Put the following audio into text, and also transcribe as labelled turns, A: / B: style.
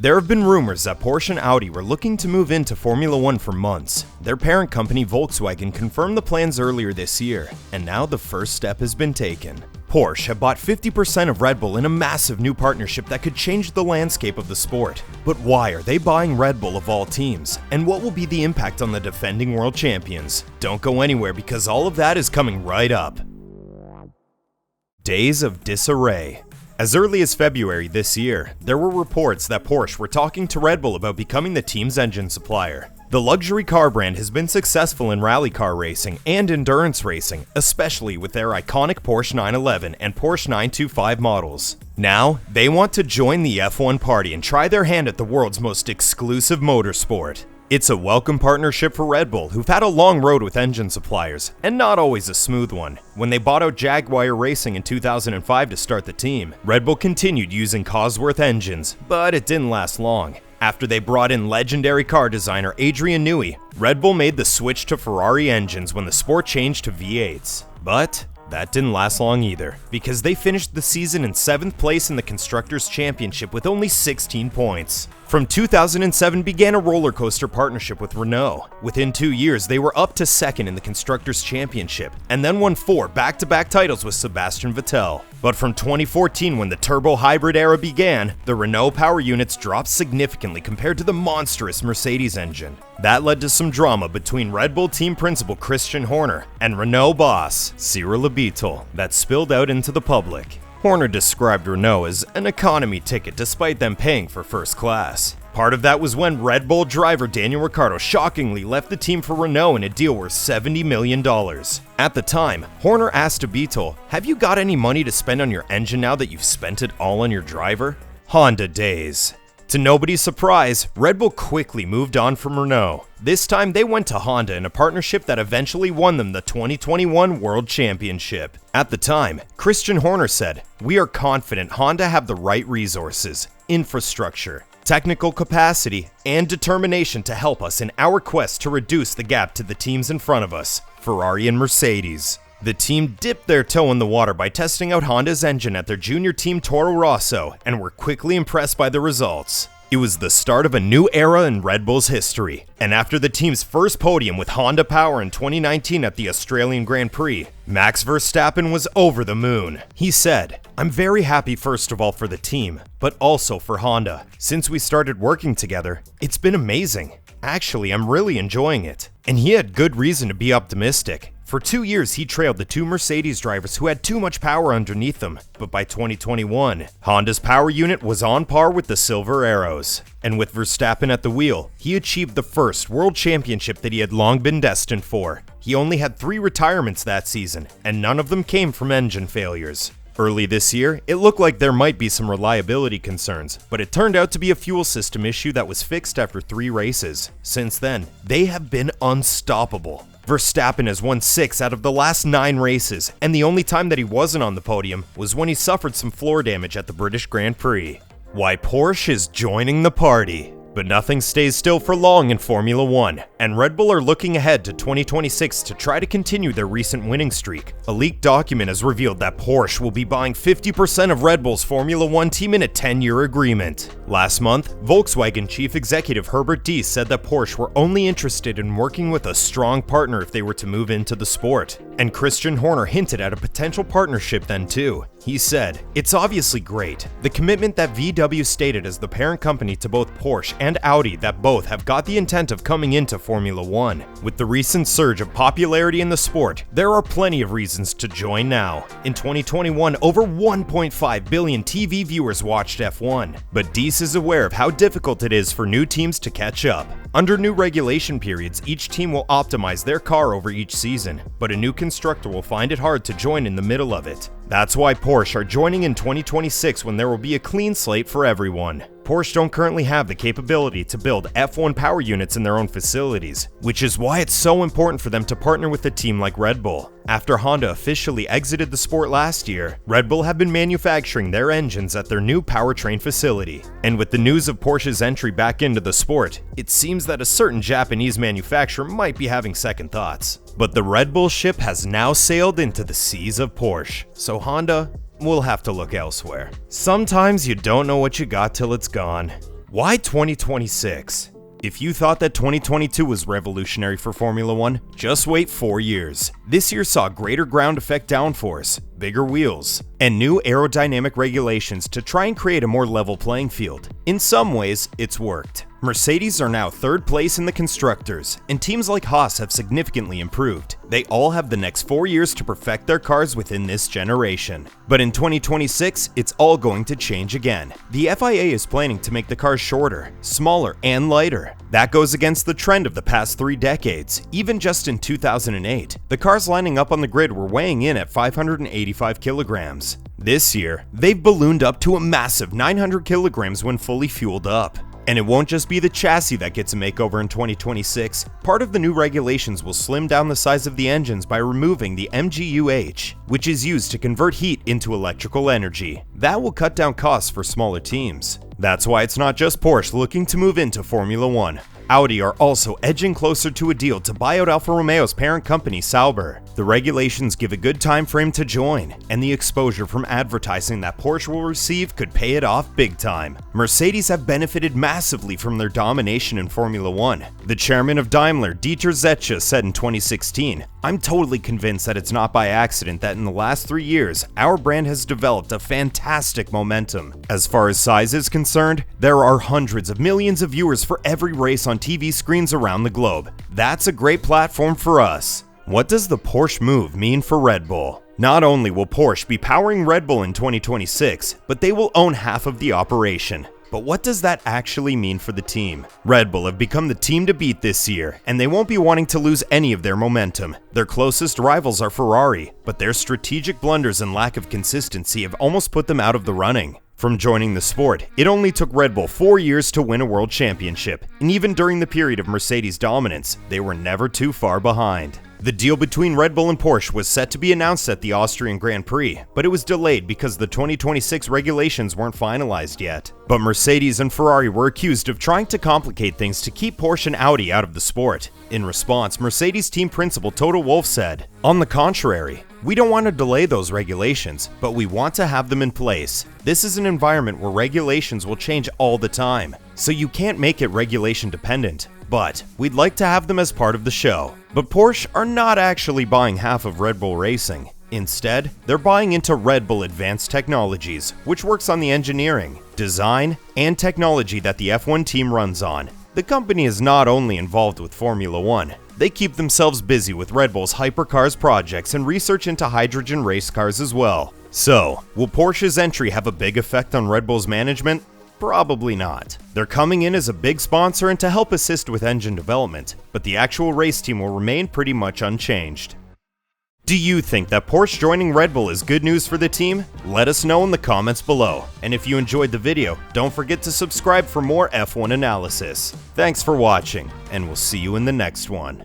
A: There have been rumors that Porsche and Audi were looking to move into Formula One for months. Their parent company Volkswagen confirmed the plans earlier this year, and now the first step has been taken. Porsche have bought 50% of Red Bull in a massive new partnership that could change the landscape of the sport. But why are they buying Red Bull of all teams? And what will be the impact on the defending world champions? Don't go anywhere because all of that is coming right up. Days of disarray. As early as February this year, there were reports that Porsche were talking to Red Bull about becoming the team's engine supplier. The luxury car brand has been successful in rally car racing and endurance racing, especially with their iconic Porsche 911 and Porsche 925 models. Now, they want to join the F1 party and try their hand at the world's most exclusive motorsport. It's a welcome partnership for Red Bull, who've had a long road with engine suppliers, and not always a smooth one. When they bought out Jaguar Racing in 2005 to start the team, Red Bull continued using Cosworth engines, but it didn't last long. After they brought in legendary car designer Adrian Newey, Red Bull made the switch to Ferrari engines when the sport changed to V8s. But that didn't last long either, because they finished the season in 7th place in the Constructors' Championship with only 16 points. From 2007 began a roller coaster partnership with Renault. Within 2 years, they were up to 2nd in the Constructors' Championship, and then won 4 back-to-back titles with Sebastian Vettel. But from 2014, when the turbo hybrid era began, the Renault power units dropped significantly compared to the monstrous Mercedes engine. That led to some drama between Red Bull team principal Christian Horner and Renault boss Cyril Abiteboul that spilled out into the public. Horner described Renault as an economy ticket despite them paying for first class. Part of that was when Red Bull driver Daniel Ricciardo shockingly left the team for Renault in a deal worth $70 million. At the time, Horner asked Abiteboul, "Have you got any money to spend on your engine now that you've spent it all on your driver?" Honda days. To nobody's surprise, Red Bull quickly moved on from Renault. This time they went to Honda in a partnership that eventually won them the 2021 World Championship. At the time, Christian Horner said, "We are confident Honda have the right resources, infrastructure, technical capacity, and determination to help us in our quest to reduce the gap to the teams in front of us, Ferrari and Mercedes." The team dipped their toe in the water by testing out Honda's engine at their junior team Toro Rosso and were quickly impressed by the results. It was the start of a new era in Red Bull's history, and after the team's first podium with Honda power in 2019 at the Australian Grand Prix, Max Verstappen was over the moon. He said, "I'm very happy first of all for the team, but also for Honda. Since we started working together, it's been amazing. Actually, I'm really enjoying it." And he had good reason to be optimistic. For 2 years, he trailed the 2 Mercedes drivers who had too much power underneath them, but by 2021, Honda's power unit was on par with the Silver Arrows. And with Verstappen at the wheel, he achieved the first world championship that he had long been destined for. He only had 3 retirements that season, and none of them came from engine failures. Early this year, it looked like there might be some reliability concerns, but it turned out to be a fuel system issue that was fixed after 3 races. Since then, they have been unstoppable. Verstappen has won 6 out of the last 9 races, and the only time that he wasn't on the podium was when he suffered some floor damage at the British Grand Prix. Why Porsche is joining the party. But nothing stays still for long in Formula One, and Red Bull are looking ahead to 2026 to try to continue their recent winning streak. A leaked document has revealed that Porsche will be buying 50% of Red Bull's Formula One team in a 10-year agreement. Last month, Volkswagen chief executive Herbert Diess said that Porsche were only interested in working with a strong partner if they were to move into the sport. And Christian Horner hinted at a potential partnership then too. He said, "It's obviously great. The commitment that VW stated as the parent company to both Porsche and Audi that both have got the intent of coming into Formula One. With the recent surge of popularity in the sport, there are plenty of reasons to join now." In 2021, over 1.5 billion TV viewers watched F1. But Diess is aware of how difficult it is for new teams to catch up. Under new regulation periods, each team will optimize their car over each season, but a new constructor will find it hard to join in the middle of it. That's why Porsche are joining in 2026 when there will be a clean slate for everyone. Porsche don't currently have the capability to build F1 power units in their own facilities, which is why it's so important for them to partner with a team like Red Bull. After Honda officially exited the sport last year, Red Bull have been manufacturing their engines at their new powertrain facility. And with the news of Porsche's entry back into the sport, it seems that a certain Japanese manufacturer might be having second thoughts. But the Red Bull ship has now sailed into the seas of Porsche, so Honda will have to look elsewhere. Sometimes you don't know what you got till it's gone. Why 2026? If you thought that 2022 was revolutionary for Formula 1, just wait 4 years. This year saw greater ground effect downforce, bigger wheels, and new aerodynamic regulations to try and create a more level playing field. In some ways, it's worked. Mercedes are now third place in the constructors, and teams like Haas have significantly improved. They all have the next 4 years to perfect their cars within this generation. But in 2026, it's all going to change again. The FIA is planning to make the cars shorter, smaller, and lighter. That goes against the trend of the past 3 decades. Even just in 2008, the cars lining up on the grid were weighing in at 585 kilograms. This year, they've ballooned up to a massive 900 kilograms when fully fueled up. And it won't just be the chassis that gets a makeover in 2026. Part of the new regulations will slim down the size of the engines by removing the MGU-H, which is used to convert heat into electrical energy. That will cut down costs for smaller teams. That's why it's not just Porsche looking to move into Formula 1. Audi are also edging closer to a deal to buy out Alfa Romeo's parent company Sauber. The regulations give a good time frame to join, and the exposure from advertising that Porsche will receive could pay it off big time. Mercedes have benefited massively from their domination in Formula 1. The chairman of Daimler, Dieter Zetsche, said in 2016, "I'm totally convinced that it's not by accident that in the last 3 years, our brand has developed a fantastic momentum. As far as size is concerned, there are hundreds of millions of viewers for every race on TV screens around the globe. That's a great platform for us." What does the Porsche move mean for Red Bull? Not only will Porsche be powering Red Bull in 2026, but they will own half of the operation. But what does that actually mean for the team? Red Bull have become the team to beat this year, and they won't be wanting to lose any of their momentum. Their closest rivals are Ferrari, but their strategic blunders and lack of consistency have almost put them out of the running. From joining the sport, it only took Red Bull 4 years to win a world championship, and even during the period of Mercedes' dominance, they were never too far behind. The deal between Red Bull and Porsche was set to be announced at the Austrian Grand Prix, but it was delayed because the 2026 regulations weren't finalized yet. But Mercedes and Ferrari were accused of trying to complicate things to keep Porsche and Audi out of the sport. In response, Mercedes team principal Toto Wolff said, "On the contrary, we don't want to delay those regulations, but we want to have them in place. This is an environment where regulations will change all the time, so you can't make it regulation dependent. But we'd like to have them as part of the show." But Porsche are not actually buying half of Red Bull Racing. Instead, they're buying into Red Bull Advanced Technologies, which works on the engineering, design, and technology that the F1 team runs on. The company is not only involved with Formula 1, they keep themselves busy with Red Bull's hypercars projects and research into hydrogen race cars as well. So, will Porsche's entry have a big effect on Red Bull's management? Probably not. They're coming in as a big sponsor and to help assist with engine development, but the actual race team will remain pretty much unchanged. Do you think that Porsche joining Red Bull is good news for the team? Let us know in the comments below. And if you enjoyed the video, don't forget to subscribe for more F1 analysis. Thanks for watching, and we'll see you in the next one.